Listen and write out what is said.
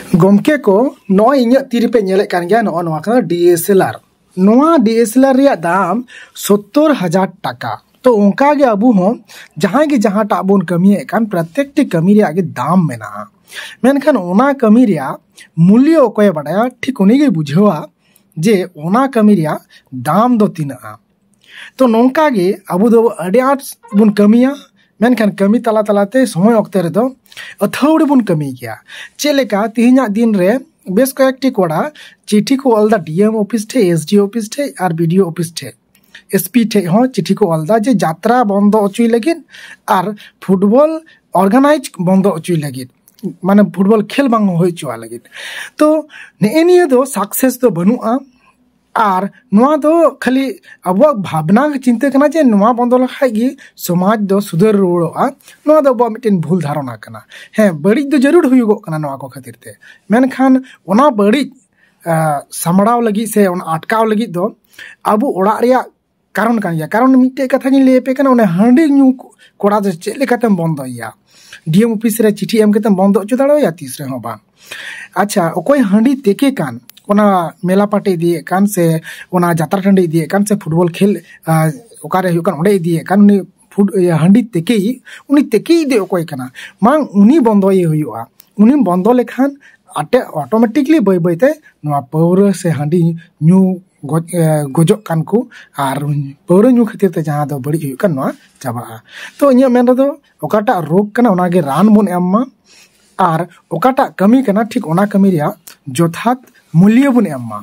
गोमके को नो इन्या तीर पे नेले कान गया नो नवा का डीएसएलआर नवा डीएसएलआर रिया दाम 70,000 टाका। तो उनका गे अबू हो जहां के जहां टाबुन कमी कान प्रत्येक टी कमी रिया गे दाम मेना मेनखान ओना कमी रिया मूल्य ओकोय बडाया ठीक उनी गे बुझेवा जे ओना कमी रिया दाम दो तिना। तो नोंका गे अबू दो अडे आट बुन कमिया मेनखान कमी तला तलाते समय अक्ते रे दो अथौड़ी बुन कमी गया चेलेका तिहिना दिन रे बेस कयेकटी कोड़ा चिठी को अलदा डीएम ऑफिस ठे एसडी ऑफिस ठे और बीडीओ ऑफिस ठे एसपी ठे हो चिठी को अलदा जे यात्रा बंद अचुई लगिन और फुटबॉल ऑर्गेनाइज बंद अचुई लगिन माने फुटबॉल खेल बांग होय चुआ लगिन। तो नेनिया दो सक्सेस दो बनुआ और नुआ दो खाली अब भावना चिंता करना जे नुआ बंद लखाय गी समाज दो सुधर रुवाड़ोआ नुआ दो अब मिटेन भूल धारणा कना। हे बड़ी दो जरूर हुयुगो कना नुआ को खातिर ते मेनखान ओना बड़ी सामड़ाव लगी से ओना अटकाव लगी दो अब ओड़ा रिया कारण कान गया कारण मिटे कथा गिन ले पे कना ओने हांडी न्यू कोड़ा दो चेक लेकातेम बंदोया डीएम ऑफिस रे चिठी एम केतेम बंद अचु दाड़ोया तीस रे हो बा। अच्छा ओकोय हांडी तेके कान ओना मेला पाटे दिए कान से ओना जात्रा टंडी दिए कान से फुटबॉल खेल ओकारे हुयो कान ओडे दिए कान उनी फुट हांडी तेके दे ओकोय काना मांग उनी बंदोय हुयोआ उनी बंदो लेखान आटे ऑटोमेटिकली बय बयते नोआ पौर से हांडी न्यू गोजो कान को और पौर न्यू खातिर ते जहां दो बड़ी हुयो कान नोआ चाबा। तो इन्या मेन दो ओकाटा रोग काना ओनागे रान बन एम्मा और ओकाटा कमी कना ठीक ओना कमी रिया जोथात मूल्य बन एम्मा।